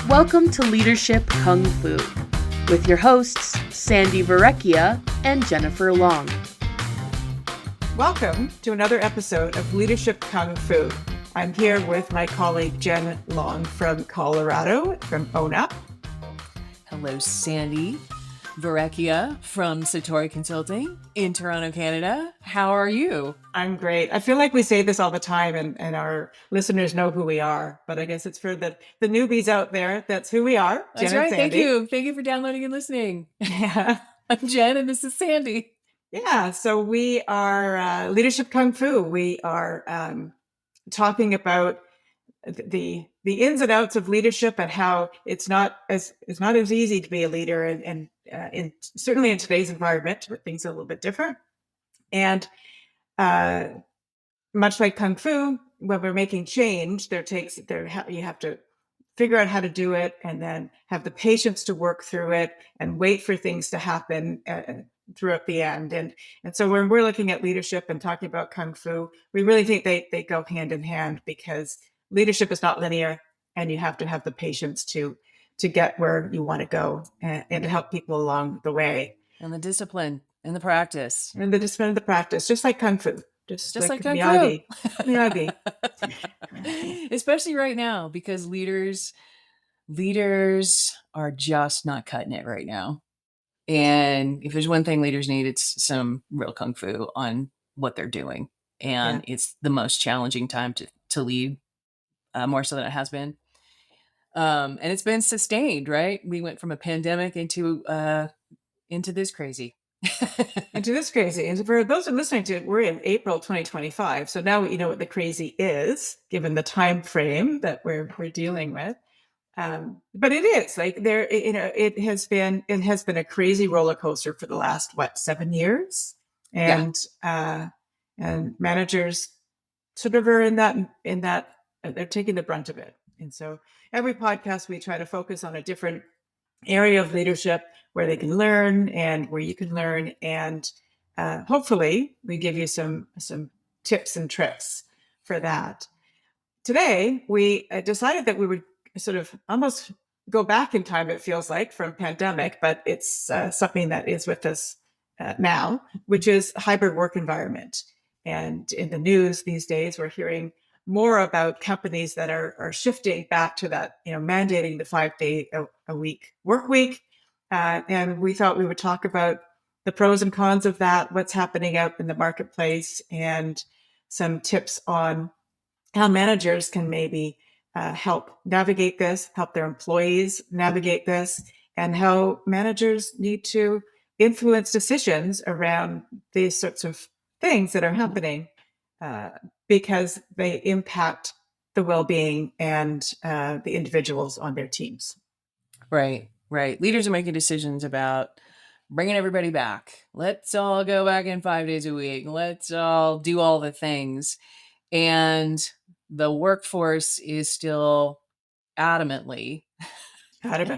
Welcome to Leadership Kung Fu with your hosts, Sandi Verrecchia and Jennifer Long. Welcome to another episode of Leadership Kung Fu. I'm here with my colleague Jen Long from Colorado, from Own Up. Hello, Sandi Verrecchia from Satori Consulting in Toronto, Canada. How are you? I'm great. I feel like we say this all the time and our listeners know who we are, but I guess it's for the newbies out there. That's who we are. That's Jen right. and Sandi. Thank you. Thank you for downloading and listening. Yeah. I'm Jen and this is Sandi. Yeah. So we are Leadership Kung Fu. We are talking about the ins and outs of leadership and how it's not as easy to be a leader, and certainly in today's environment where things are a little bit different. And much like Kung Fu, when we're making change, you have to figure out how to do it, and then have the patience to work through it and wait for things to happen throughout the end. And so when we're looking at leadership and talking about Kung Fu, we really think they go hand in hand, because leadership is not linear, and you have to have the patience to get where you want to go, and to help people along the way. And the discipline and the practice. And the discipline and the practice, just like Kung Fu. Just like Kung Miyagi. Fu. Miyagi. Especially right now, because leaders are just not cutting it right now. And if there's one thing leaders need, it's some real Kung Fu on what they're doing. And It's the most challenging time to lead, more so than it has been. And it's been sustained, right? We went from a pandemic into this crazy. Into this crazy. And for those who are listening to it, we're in April 2025. So now you know what the crazy is, given the time frame that we're dealing with. But it is like it has been a crazy roller coaster for the last 7 years, and managers sort of are in that they're taking the brunt of it. And so every podcast we try to focus on a different area of leadership where they can learn and where you can learn, and hopefully we give you some tips and tricks for that. Today we decided that we would sort of almost go back in time, it feels like, from pandemic, but it's something that is with us now, which is hybrid work environment. And in the news these days, we're hearing more about companies that are shifting back to that, mandating the 5-day a week work week. And we thought we would talk about the pros and cons of that, what's happening out in the marketplace, and some tips on how managers can maybe help navigate this, help their employees navigate this, and how managers need to influence decisions around these sorts of things that are happening, because they impact the well-being and the individuals on their teams. Right. Leaders are making decisions about bringing everybody back. Let's all go back in 5 days a week. Let's all do all the things. And the workforce is still adamantly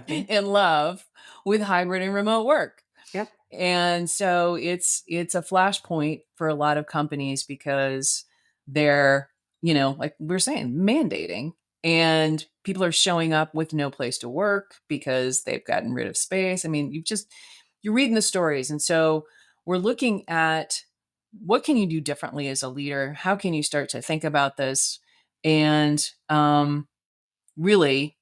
in love with hybrid and remote work. Yep. And so it's a flashpoint for a lot of companies, because they're, like we're saying, mandating, and people are showing up with no place to work because they've gotten rid of space. I mean, you're reading the stories. And so we're looking at, what can you do differently as a leader? How can you start to think about this and really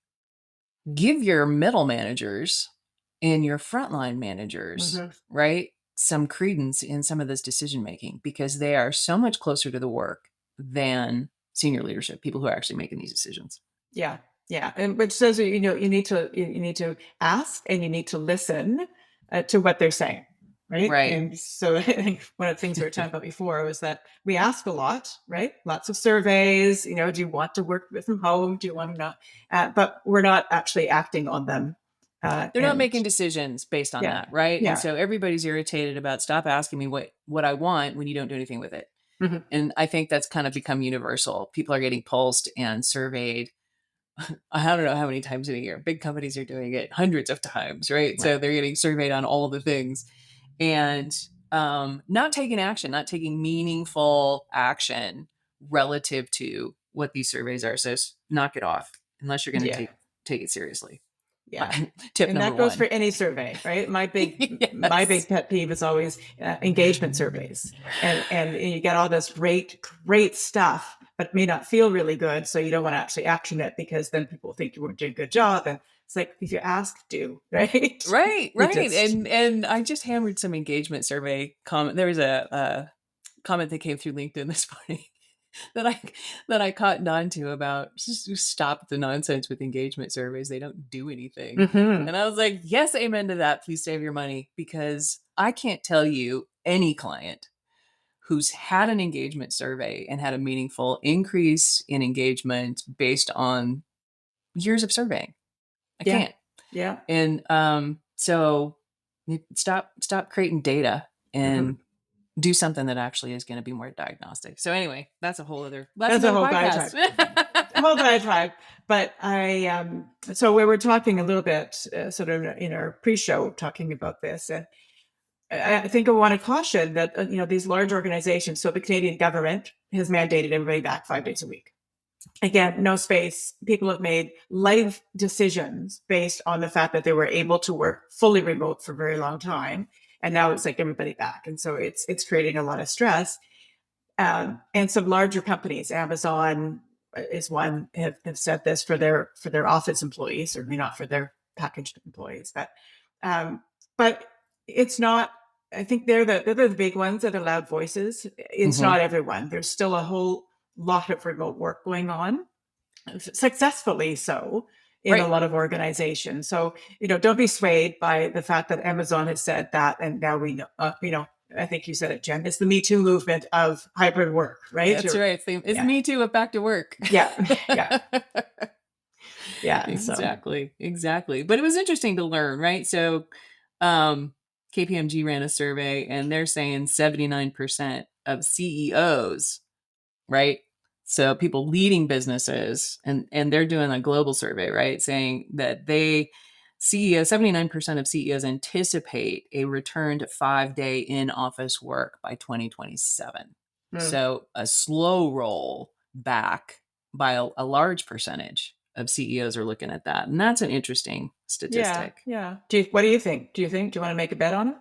give your middle managers and your frontline managers, right, some credence in some of this decision making, because they are so much closer to the work than senior leadership, people who are actually making these decisions. Yeah. And which says, you need to ask, and you need to listen to what they're saying. Right. And so I think one of the things we were talking about before was that we ask a lot, right? Lots of surveys, do you want to work from home? Do you want to not? But we're not actually acting on them. They're not making decisions based on that. Right. Yeah. And so everybody's irritated about, stop asking me what I want when you don't do anything with it. Mm-hmm. And I think that's kind of become universal. People are getting pulsed and surveyed. I don't know how many times in a year. Big companies are doing it hundreds of times, right? So they're getting surveyed on all the things. And not taking action, not taking meaningful action relative to what these surveys are. So knock it off, unless you're going to take it seriously. Yeah. Tip And number that goes one. for any survey, right? My big Yes. pet peeve is always engagement surveys, and you get all this great stuff, but may not feel really good, so you don't want to actually action it because then people think you weren't doing a good job. And it's like, if you ask, do, right? Right, You right. just And I just hammered some engagement survey comment. There was a comment that came through LinkedIn this morning that I cottoned on to about just stop the nonsense with engagement surveys. They don't do anything. Mhm. And I was like, yes, amen to that. Please save your money, because I can't tell you any client who's had an engagement survey and had a meaningful increase in engagement based on years of surveying. I Yeah. can't. Yeah. And so stop creating data and Mhm. do something that actually is going to be more diagnostic. So anyway, that's another That's a whole podcast. whole diatribe. But so we were talking a little bit, sort of in our pre-show, talking about this, and I think I want to caution that these large organizations. So the Canadian government has mandated everybody back 5 days a week. Again, no space. People have made life decisions based on the fact that they were able to work fully remote for a very long time, and now it's like everybody back, and so it's creating a lot of stress. And some larger companies, Amazon is one, have said this for their office employees, certainly not for their packaged employees, um, but it's not. I think they're the big ones that are loud voices. It's Mhm. not everyone. There's still a whole lot of remote work going on, successfully so, in a Right. lot of organizations. So don't be swayed by the fact that Amazon has said that, and now we know. I think you said it, Jen. It's the Me Too movement of hybrid work, right? That's right. It's Yeah, me too, but back to work. yeah, yeah, yeah. So Exactly. But it was interesting to learn, right? So KPMG ran a survey and they're saying 79% of CEOs, right? So people leading businesses, and they're doing a global survey, right? Saying that 79% of CEOs anticipate a return to 5-day in-office work by 2027. mm, So a slow roll back by a large percentage of CEOs are looking at that. And that's an interesting yeah, statistic. yeah. What do you think? Do you want to make a bet on it?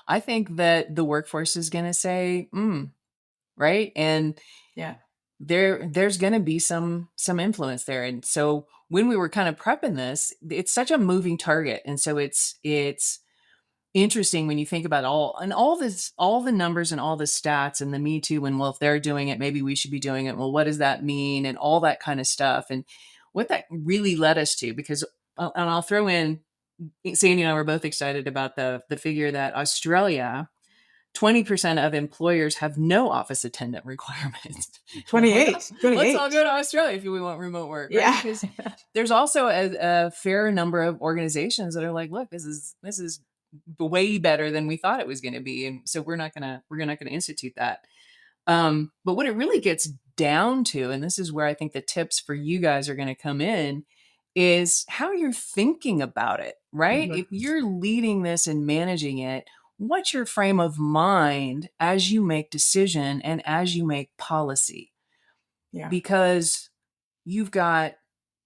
I think that the workforce is going to say, right? And Yeah, there's going to be some influence there. And so when we were kind of prepping this, it's such a moving target. And so it's interesting when you think about all the numbers and all the stats and the Me Too, and well, if they're doing it, maybe we should be doing it. Well, what does that mean? And all that kind of stuff. And what that really led us to, because, and I'll throw in, Sandy and I were both excited about the figure that Australia, 20% of employers have no office attendant requirements. And I'm like, 28, let's all 28. go to Australia if we want remote work, right? Yeah, Because there's also a fair number of organizations that are like, look, this is way better than we thought it was going to be, and so we're not gonna institute that. But what it really gets down to, and this is where I think the tips for you guys are going to come in, is how you're thinking about it, right? mhm, If you're leading this and managing it, what's your frame of mind as you make decision and as you make policy? yeah, Because you've got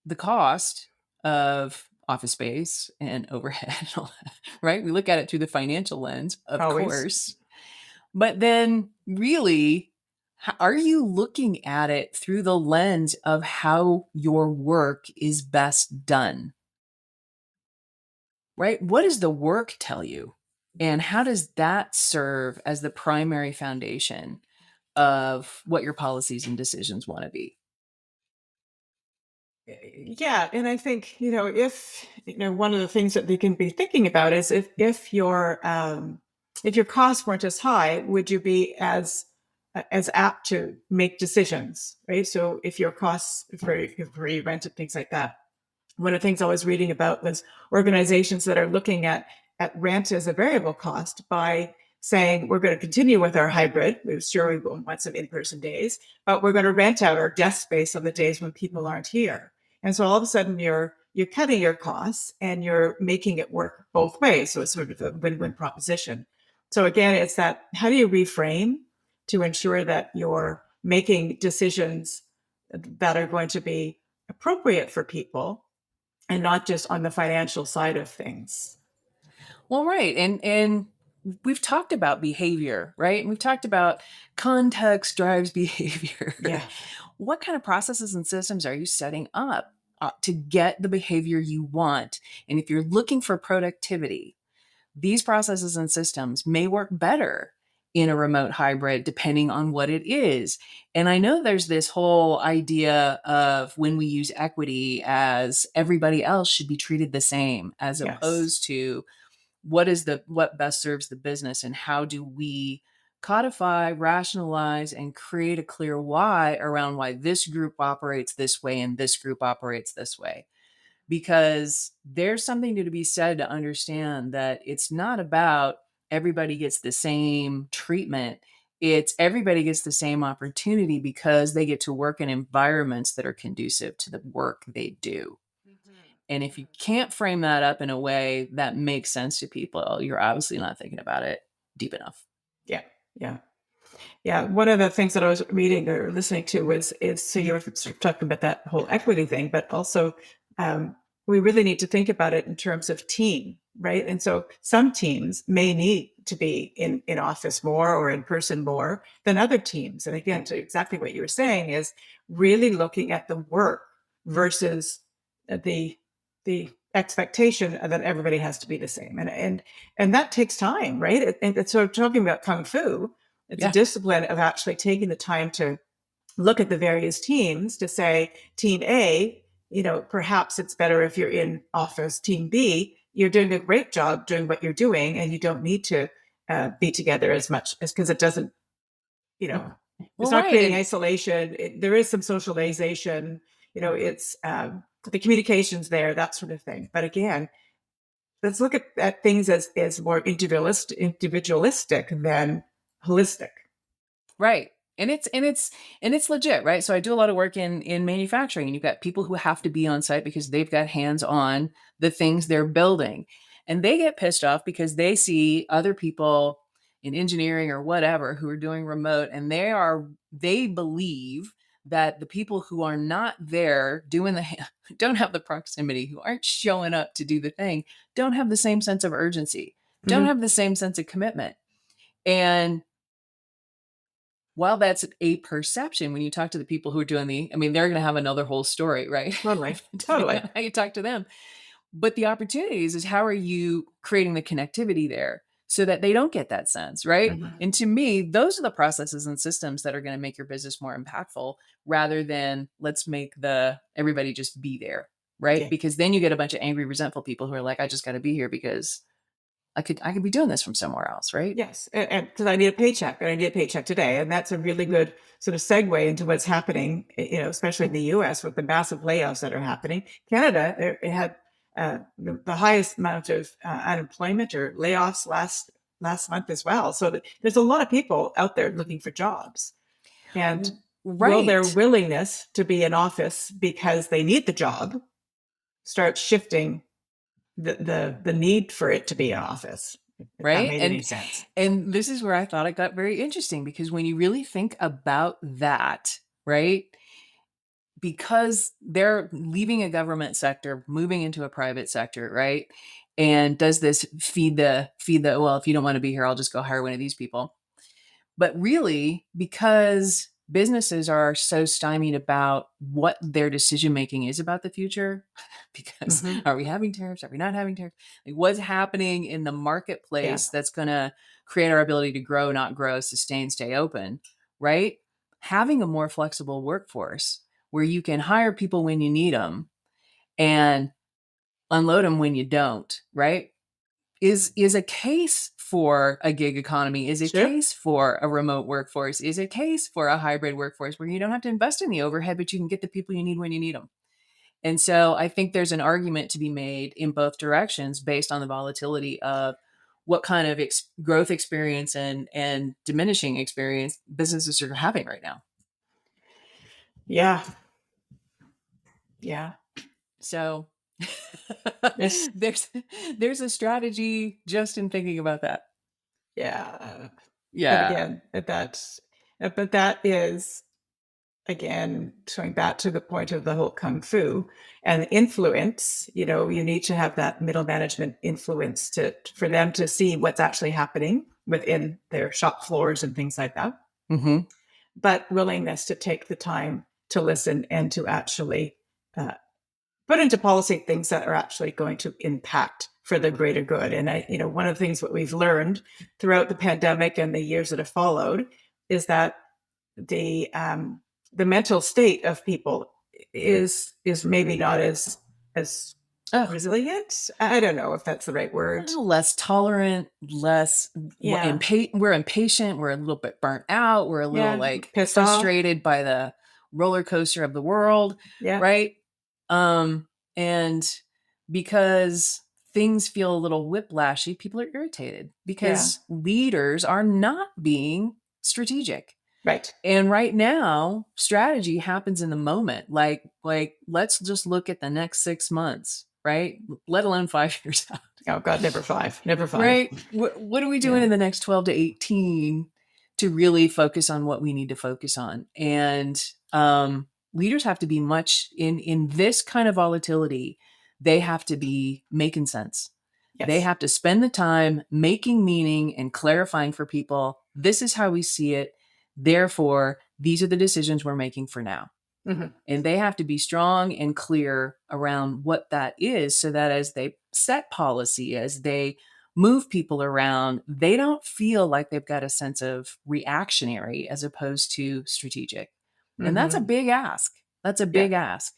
the cost of office space and overhead, and all that, right? We look at it through the financial lens, of always. course. But then really, are you looking at it through the lens of how your work is best done? Right? What does the work tell you? And how does that serve as the primary foundation of what your policies and decisions want to be? Yeah, and I think if one of the things that they can be thinking about is if your costs weren't as high, would you be as apt to make decisions, right? So if your costs for your rent and things like that, one of the things I was reading about was organizations that are looking at rent as a variable cost by saying we're going to continue with our hybrid. We're sure we want some in-person days, but we're going to rent out our desk space on the days when people aren't here. And so all of a sudden you're cutting your costs and you're making it work both ways. So it's sort of a win-win proposition. So again, it's that, how do you reframe to ensure that you're making decisions that are going to be appropriate for people, and not just on the financial side of things. Well, right. And we've talked about behavior, right? And we've talked about context drives behavior. Yeah. What kind of processes and systems are you setting up to get the behavior you want? And if you're looking for productivity, these processes and systems may work better in a remote hybrid depending on what it is. And I know there's this whole idea of when we use equity as everybody else should be treated the same, as Yes. opposed to what best serves the business, and how do we codify, rationalize, and create a clear why around why this group operates this way and this group operates this way. Because there's something to be said to understand that it's not about everybody gets the same treatment. It's everybody gets the same opportunity because they get to work in environments that are conducive to the work they do. And if you can't frame that up in a way that makes sense to people, you're obviously not thinking about it deep enough. Yeah. Yeah. Yeah. One of the things that I was reading or listening to is so you're sort of talking about that whole equity thing, but also um, we really need to think about it in terms of team, right? And so some teams may need to be in office more or in person more than other teams. And again, to exactly what you were saying is really looking at the work versus the expectation that everybody has to be the same. And that takes time, right? And so talking about kung fu, it's a Yeah. discipline of actually taking the time to look at the various teams to say, team A, perhaps it's better if you're in office. Team B, you're doing a great job doing what you're doing, and you don't need to be together as much as because it doesn't, it's Well, not right. creating And isolation. There is some socialization, it's the communications there, that sort of thing. But again, let's look at things as more individualistic than holistic. right. And it's legit, right? So I do a lot of work in manufacturing, and you've got people who have to be on site because they've got hands on the things they're building. And they get pissed off because they see other people in engineering or whatever who are doing remote, and they believe that the people who are not there doing don't have the proximity, who aren't showing up to do the thing, don't have the same sense of urgency, don't Mhm. have the same sense of commitment. And while that's a perception, when you talk to the people who are I mean, they're going to have another whole story, right? Totally. Depending Totally. on how you talk to them. But the opportunities is, how are you creating the connectivity there so that they don't get that sense, right? Mhm. And to me, those are the processes and systems that are going to make your business more impactful, rather than let's make everybody just be there, right? Yeah. Because then you get a bunch of angry, resentful people who are like, I just got to be here because I could be doing this from somewhere else, right? Yes. And because I need a paycheck, and I need a paycheck today. And that's a really good sort of segue into what's happening, especially in the US with the massive layoffs that are happening. Canada, it had the highest amount of unemployment or layoffs last month as well. So there's a lot of people out there looking for jobs. And will their Right. willingness to be in office because they need the job start shifting the need for it to be in office, if that Right. made any sense. And this is where I thought it got very interesting, because when you really think about that, right? Because they're leaving a government sector, moving into a private sector, right? And does this well, if you don't want to be here, I'll just go hire one of these people. But really, because businesses are so stymied about what their decision making is about the future, because Hmm. are we having tariffs? Are we not having tariffs? Like, what's happening in the Yeah. marketplace that's going to create our ability to grow, not grow, sustain, stay open, right? Having a more flexible workforce where you can hire people when you need them and unload them when you don't, right? Is a case for a gig economy, is a Sure. case for a remote workforce, is a case for a hybrid workforce where you don't have to invest in the overhead, but you can get the people you need when you need them. And so I think there's an argument to be made in both directions based on the volatility of what kind of growth experience and diminishing experience businesses are having right now. Yeah. Yeah. So Yes. there's there's a strategy just in thinking about that. Yeah. But Yeah. again, but that is again, going back to the point of the whole kung fu and influence, you need to have that middle management influence for them to see what's actually happening within their shop floors and things like that. Mm-hmm. But willingness to take the time to listen and to actually put into policy things that are actually going to impact for the greater good. And one of the things what we've learned throughout the pandemic and the years that have followed is that the mental state of people is maybe not as resilient. I don't know if that's the right word. Less tolerant, less we're impatient, we're a little bit burnt out, we're a little like pissed frustrated by the roller coaster of the world. Yeah. Right. And because things feel a little whiplashy, people are irritated because leaders are not being strategic. Right. And right now, strategy happens in the moment. Like let's just look at the next 6 months, right? Let alone 5 years out. Oh God, never five. Right? What are we doing in the next 12 to 18 to really focus on what we need to focus on? And leaders have to be much in this kind of volatility. They have to be making sense. Yes. They have to spend the time making meaning and clarifying for people. This is how we see it. Therefore, these are the decisions we're making for now. Mm-hmm. And they have to be strong and clear around what that is so that as they set policy, as they move people around, they don't feel like they've got a sense of reactionary as opposed to strategic. Mm-hmm. And that's a big ask. That's a big ask.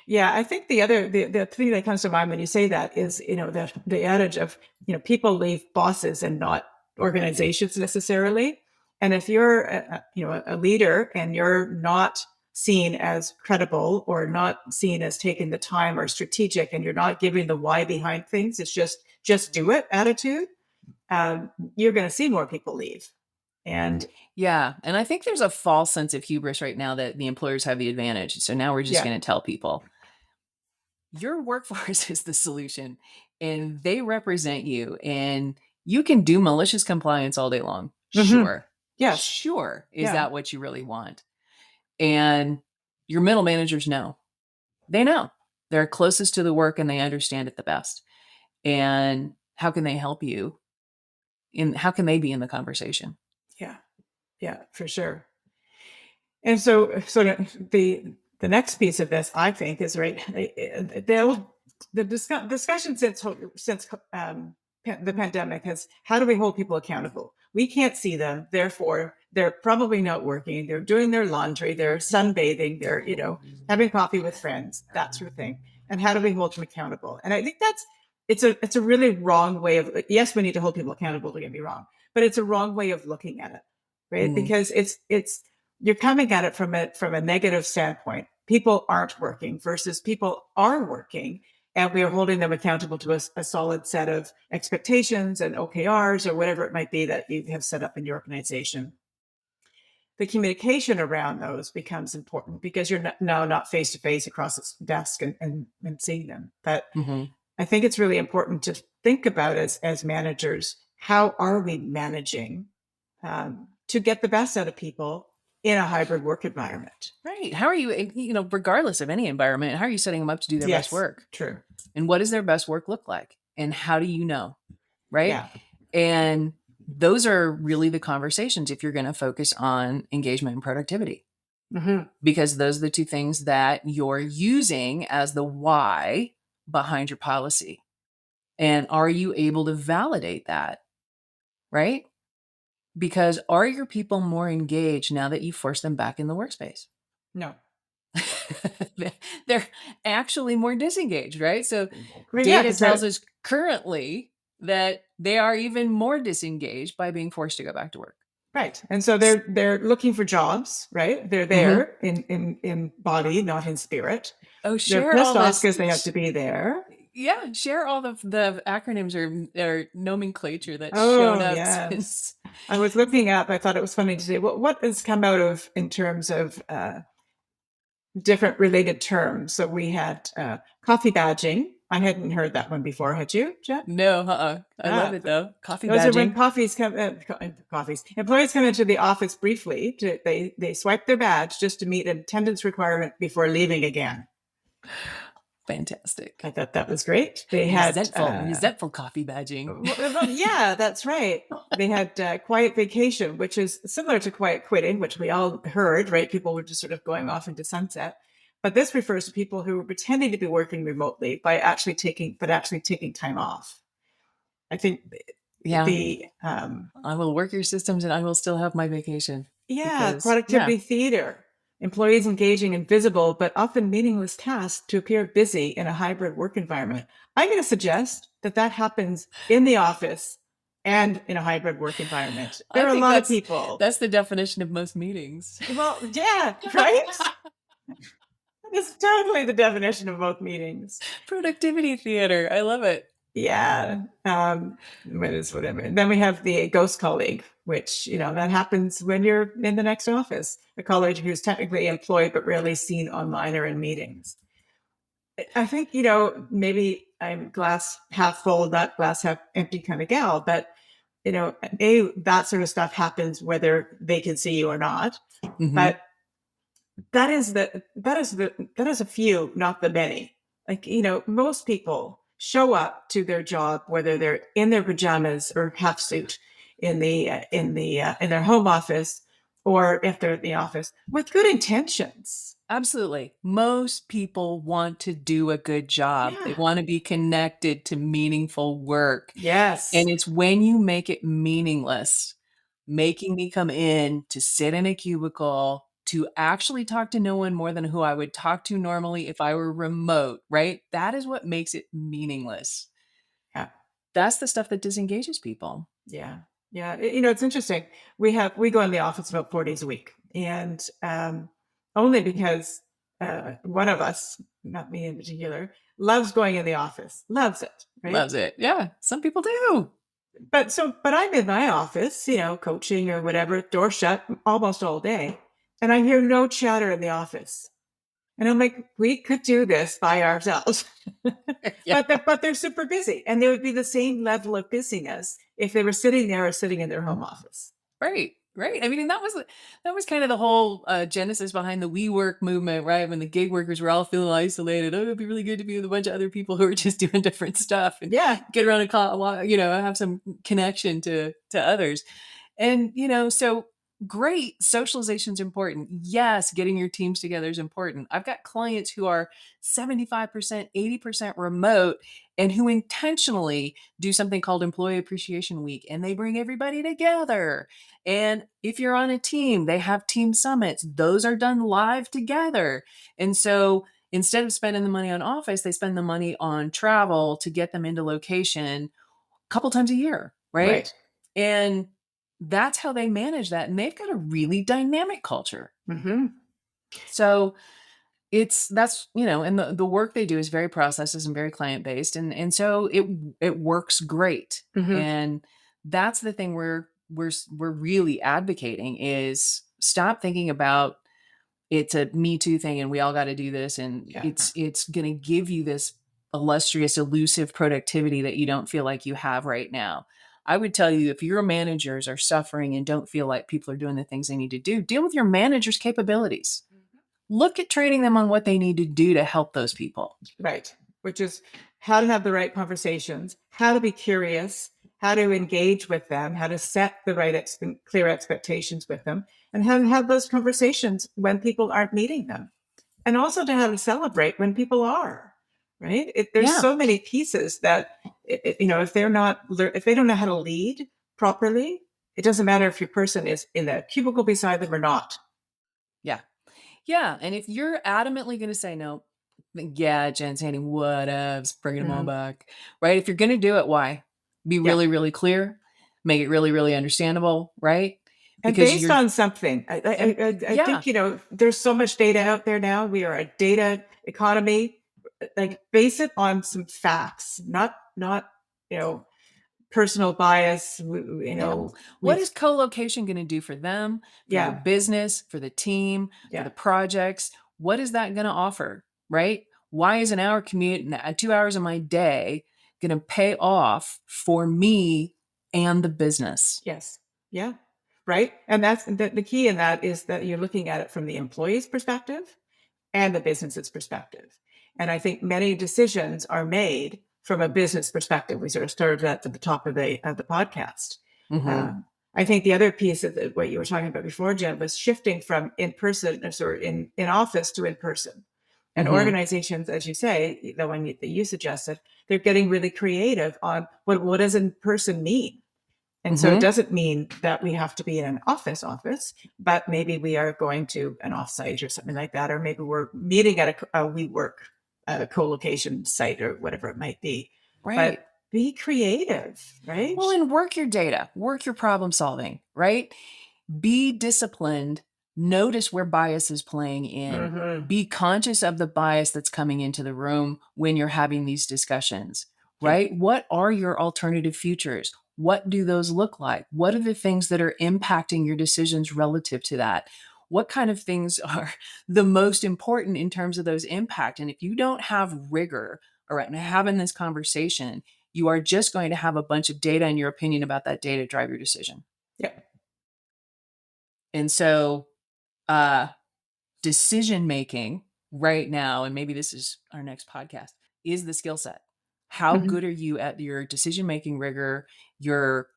Yeah, I think the thing that comes to mind when you say that is, the adage of, people leave bosses and not organizations necessarily. And if you're a leader and you're not seen as credible or not seen as taking the time or strategic, and you're not giving the why behind things, it's just do it attitude, you're going to see more people leave. And I think there's a false sense of hubris right now that the employers have the advantage. So now we're just going to tell people your workforce is the solution and they represent you, and you can do malicious compliance all day long. Mm-hmm. Sure. Yeah. Sure. Is that what you really want? And your middle managers know. They know. They're closest to the work and they understand it the best. And how can they help you? How can they be in the conversation? Yeah, for sure. And so the next piece of this, I think, is right. The discussion since the pandemic has, how do we hold people accountable? We can't see them, therefore they're probably not working. They're doing their laundry, they're sunbathing, they're having coffee with friends, that sort of thing. And how do we hold them accountable? And I think it's a really wrong way of. Yes, we need to hold people accountable. Don't get me wrong, but it's a wrong way of looking at it, right? Mm-hmm. Because it's you're coming at it from a negative standpoint. People aren't working versus people are working. And we are holding them accountable to a solid set of expectations and OKRs or whatever it might be that you have set up in your organization. The communication around those becomes important because you're not face to face across the desk and seeing them. But mm-hmm. I think it's really important to think about as managers, how are we managing to get the best out of people in a hybrid work environment? Right. How are you, regardless of any environment, how are you setting them up to do their best work? True. And what does their best work look like? And how do you know? Right. Yeah. And those are really the conversations if you're going to focus on engagement and productivity. Mm-hmm. Because those are the two things that you're using as the why behind your policy. And are you able to validate that? Right? Because are your people more engaged now that you force them back in the workspace? No. They're actually more disengaged, right? So data tells us currently that they are even more disengaged by being forced to go back to work. Right. And so they're looking for jobs, right? They're there mm-hmm. in body, not in spirit. Oh, sure. They're pissed off because they have to be there. Yeah, share all the acronyms or nomenclature that's shown up since. I was looking up, I thought it was funny to say, what has come out of in terms of different related terms. So we had coffee badging, I hadn't heard that one before. Had you, Jen? No, I love Ah, it though. Coffee those are when badging. employees come into the office briefly. They swipe their badge just to meet an attendance requirement before leaving again. Fantastic. I thought that was great. They had resentful coffee badging. yeah, that's right. They had quiet vacation, which is similar to quiet quitting, which we all heard, right? People were just sort of going off into sunset. But this refers to people who were pretending to be working remotely by actually taking time off. I think Yeah. I will work your systems and I will still have my vacation. Productivity theater. Employees engaging in visible but often meaningless tasks to appear busy in a hybrid work environment. I'm going to suggest that happens in the office and in a hybrid work environment. There are a lot of people. That's the definition of most meetings. Well, yeah, right? It's totally the definition of most meetings. Productivity theater. I love it. Yeah. Whatever. Then we have the ghost colleague, which, that happens when you're in the next office, a colleague who's technically employed but rarely seen online or in meetings. I think, maybe I'm glass half full, not glass half empty kind of gal, but, that sort of stuff happens whether they can see you or not. Mm-hmm. But that is a few, not the many. Like, most people show up to their job, whether they're in their pajamas or half suit in their home office, or if they're at the office, with good intentions. Absolutely. Most people want to do a good job. Yeah. They want to be connected to meaningful work. Yes. And it's when you make it meaningless, making me come in to sit in a cubicle, to actually talk to no one more than who I would talk to normally if I were remote, right? That is what makes it meaningless. Yeah. That's the stuff that disengages people. Yeah. Yeah. It's interesting. We go in the office about 4 days a week, and only because one of us, not me in particular, loves going in the office. Loves it. Right? Loves it. Yeah. Some people do. But I'm in my office, coaching or whatever, door shut almost all day. And I hear no chatter in the office. And I'm like, we could do this by ourselves. Yeah. But they're super busy. And they would be the same level of busyness if they were sitting there or sitting in their home office. Right. Right. I mean, that was kind of the whole genesis behind the WeWork movement, right? When the gig workers were all feeling isolated. Oh, it'd be really good to be with a bunch of other people who are just doing different stuff and get around a call, have some connection to others. And, so great. Socialization is important. Yes. Getting your teams together is important. I've got clients who are 75%, 80% remote and who intentionally do something called Employee Appreciation Week, and they bring everybody together. And if you're on a team, they have team summits. Those are done live together. And so instead of spending the money on office, they spend the money on travel to get them into location a couple times a year, right? And that's how they manage that. And they've got a really dynamic culture. Mm-hmm. So that's, and the work they do is very processes and very client-based. And so it works great. Mm-hmm. And that's the thing we're really advocating is stop thinking about it's a Me Too thing and we all got to do this. And it's going to give you this illustrious, elusive productivity that you don't feel like you have right now. I would tell you, if your managers are suffering and don't feel like people are doing the things they need to do, deal with your manager's capabilities. Mm-hmm. Look at training them on what they need to do to help those people. Right. Which is how to have the right conversations, how to be curious, how to engage with them, how to set the right clear expectations with them, and how to have those conversations when people aren't meeting them. And also to how to celebrate when people are. Right. There's so many pieces that, if they don't know how to lead properly, it doesn't matter if your person is in the cubicle beside them or not. Yeah. Yeah. And if you're adamantly going to say no, yeah, Jen, Sandi, whatevs, bringing them all back. Right. If you're going to do it, why? Be really, really clear. Make it really, really understandable. Right. And based on something. I think, there's so much data out there now. We are a data economy. Like, base it on some facts, not personal bias. What is co-location going to do for them, for your business, for the team, for the projects? What is that going to offer? Right? Why is an hour commute and 2 hours of my day going to pay off for me and the business? Yes. Yeah. Right. And that's the key in that is that you're looking at it from the employee's perspective and the business's perspective. And I think many decisions are made from a business perspective. We sort of started that at the top of the podcast. Mm-hmm. I think the other piece of what you were talking about before, Jen, was shifting from in person or in office to in person. And Mm-hmm. organizations, as you say, the one that you suggested, they're getting really creative on what does in person mean. And so it doesn't mean that we have to be in an office, but maybe we are going to an offsite or something like that, or maybe we're meeting at a WeWork co-location site or whatever it might be. Right. But be creative, right? Well, and work your data, work your problem solving, right? Be disciplined. Notice where bias is playing in. Mhm. Be conscious of the bias that's coming into the room when you're having these discussions, Yeah. right? What are your alternative futures? What do those look like? What are the things that are impacting your decisions relative to that? What kind of things are the most important in terms of those impact? And if you don't have rigor around having this conversation, you are just going to have a bunch of data and your opinion about that data drive your decision. Yeah. And so decision making right now, and maybe this is our next podcast, is the skill set. How Mhm. good are you at your decision making rigor, your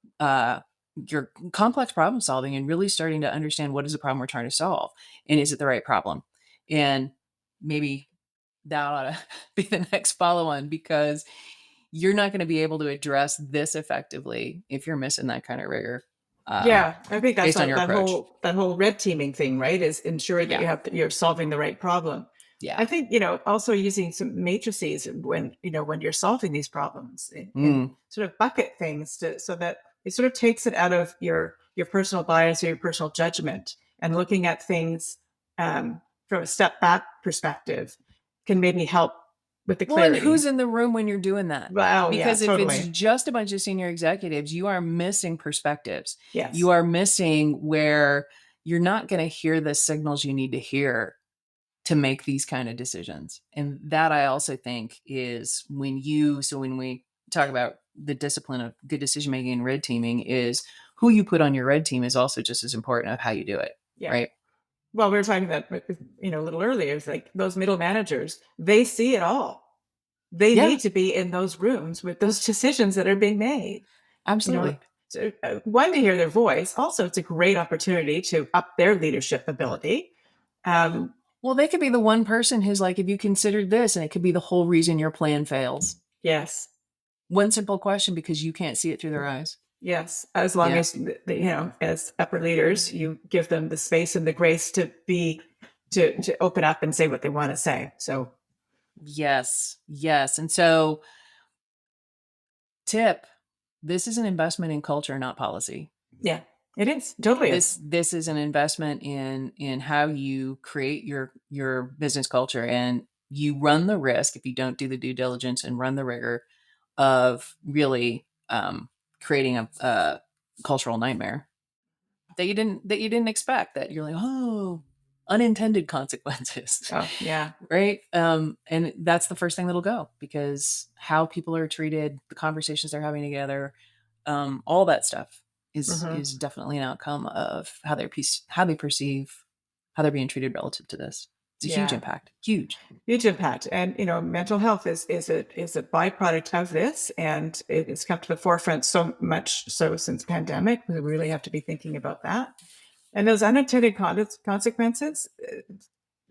complex problem solving, and really starting to understand what is the problem we're trying to solve, and is it the right problem? And maybe that ought to be the next follow on, because you're not going to be able to address this effectively if you're missing that kind of rigor. Yeah, I think that's Based on your approach. that whole red teaming thing, right? Is ensuring that Yeah. you're solving the right problem. Yeah. I think, also using some matrices when, when you're solving these problems and Mm. sort of bucket things so that it sort of takes it out of your personal bias or your personal judgment, and looking at things from a step back perspective can maybe help with the Well, and clarity. who's in the room when you're doing that? Wow, yeah, Because if it's totally. just a bunch of senior executives, you are missing perspectives. Yes. You are missing where you're not going to hear the signals you need to hear to make these kind of decisions. And that, I also think, is when we talk about the discipline of good decision making and red teaming, is who you put on your red team is also just as important of how you do it. Yeah. Right. Well, we were talking about, a little earlier, it's like those middle managers, they see it all. They Yeah, need to be in those rooms with those decisions that are being made. absolutely. So, one, to hear their voice. Also, it's a great opportunity to up their leadership ability. Well, they could be the one person who's like, if you considered this, and it could be the whole reason your plan fails. Yes. One simple question, because you can't see it through their eyes. Yes. As long Yeah. as, as upper leaders, you give them the space and the grace to open up and say what they want to say. So, Yes. Yes. And so, tip, this is an investment in culture, not policy. yeah, it is. Totally is. This is an investment in how you create your business culture, and you run the risk, if you don't do the due diligence and run the rigor, of really creating a cultural nightmare that you didn't expect, that you're like, oh, unintended consequences. Oh, yeah. Right. And that's the first thing that'll go, because how people are treated, the conversations they're having together, all that stuff is definitely an outcome of how they perceive how they're being treated relative to this. It's a huge Yeah. impact. Huge impact. And mental health is a byproduct of this, and it's come to the forefront so much so since pandemic. We really have to be thinking about that. And those unintended consequences,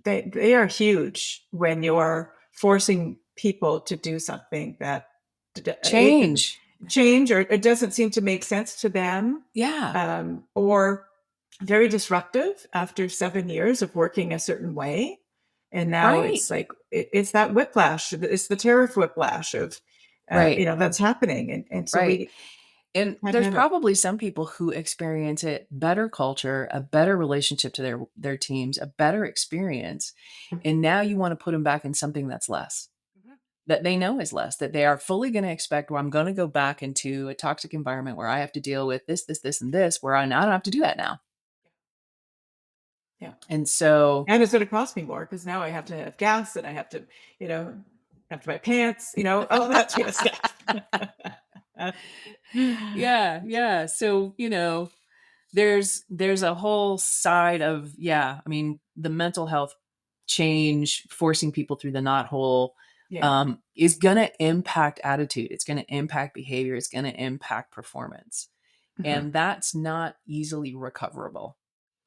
they are huge when you're forcing people to do something that change, or it doesn't seem to make sense to them. Yeah. Or very disruptive after 7 years of working a certain way. And now Right. it's like, it's that whiplash. It's the tariff whiplash of, Right. that's happening. And so Right. And had to there's have probably some people who experience it better culture, a better relationship to their teams, a better experience. And now you want to put them back in something that's less, that they know is less, that they are fully going to expect, well, I'm going to go back into a toxic environment where I have to deal with this, and this, where I don't have to do that now. Yeah. And so, And it's going to cost me more because now I have to have gas and I have to, have to buy pants, all that kind of stuff. yeah. So, there's a whole side of, I mean, the mental health change, forcing people through the knothole, Yeah. is going to impact attitude. It's going to impact behavior. It's going to impact performance. Mhm. And that's not easily recoverable.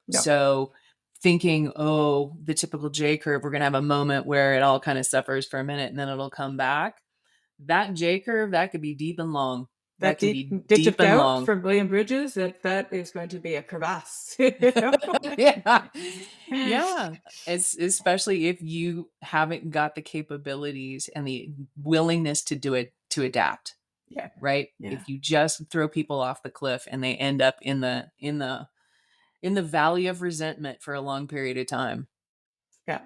No. So thinking, oh, the typical J curve, we're going to have a moment where it all kind of suffers for a minute and then it'll come back. That J curve, that could be deep and long. That That can be ditch deep of and doubt long. from William Bridges, that is going to be a crevasse. Yeah. Yeah. Especially if you haven't got the capabilities and the willingness to do it, to adapt. Yeah. Right. Yeah. If you just throw people off the cliff and they end up in the valley of resentment for a long period of time. Yeah.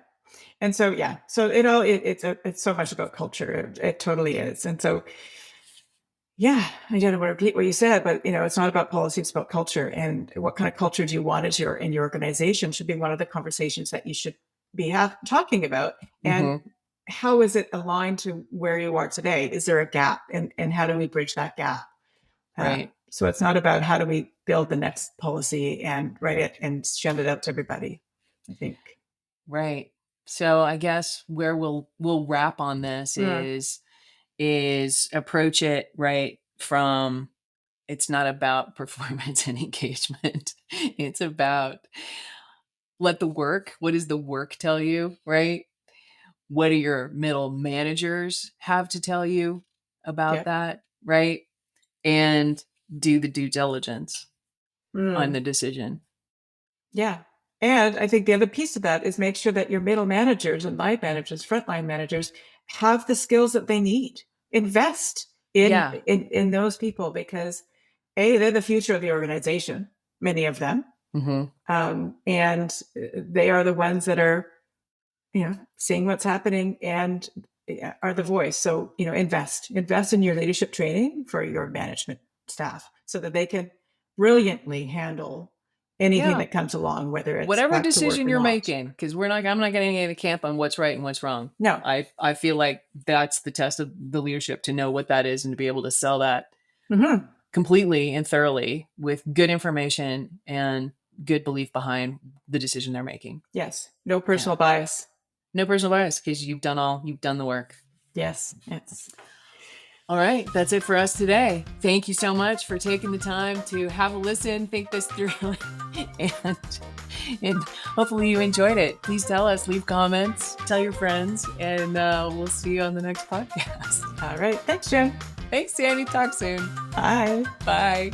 And so, it's so much about culture. It totally is. And so, I don't want to repeat what you said, but it's not about policy, it's about culture. And what kind of culture do you want in your organization should be one of the conversations that you should be talking about. And Mhm. how is it aligned to where you are today? Is there a gap? And how do we bridge that gap? Right. So it's not about how do we build the next policy and write it and send it out to everybody, I think. Right. So I guess where we'll wrap on this is approach it right from, it's not about performance and engagement. It's about what does the work tell you, right? What do your middle managers have to tell you about Yeah. that, right? And do the due diligence on Mm. the decision. Yeah. And I think the other piece of that is make sure that your middle managers and line managers, frontline managers have the skills that they need. Invest Yeah. in those people because they're the future of the organization, many of them. Mhm. And they are the ones that are, seeing what's happening and are the voice. So, invest in your leadership training for your management staff so that they can brilliantly handle anything Yeah. that comes along, whether it's Whatever back to work decision or you're not. making, because I'm not getting into the camp on what's right and what's wrong. No. I feel like that's the test of the leadership, to know what that is and to be able to sell that Mm-hmm. completely and thoroughly with good information and good belief behind the decision they're making. Yes. No personal bias. No personal bias, because you've done the work. Yes. It's All right, that's it for us today. Thank you so much for taking the time to have a listen, think this through, and hopefully you enjoyed it. Please tell us, leave comments, tell your friends, and we'll see you on the next podcast. all right. Thanks, Jen. Thanks, Sandy. Talk soon. Bye. Bye.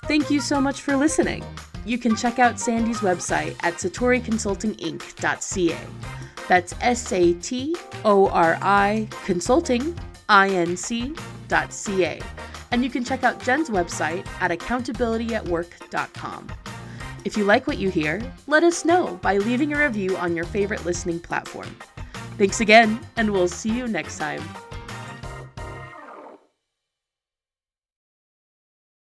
Thank you so much for listening. You can check out Sandy's website at satoriconsultinginc.ca. That's SATORI Consulting inc.ca. And you can check out Jen's website at accountabilityatwork.com. If you like what you hear, let us know by leaving a review on your favorite listening platform. Thanks again, and we'll see you next time.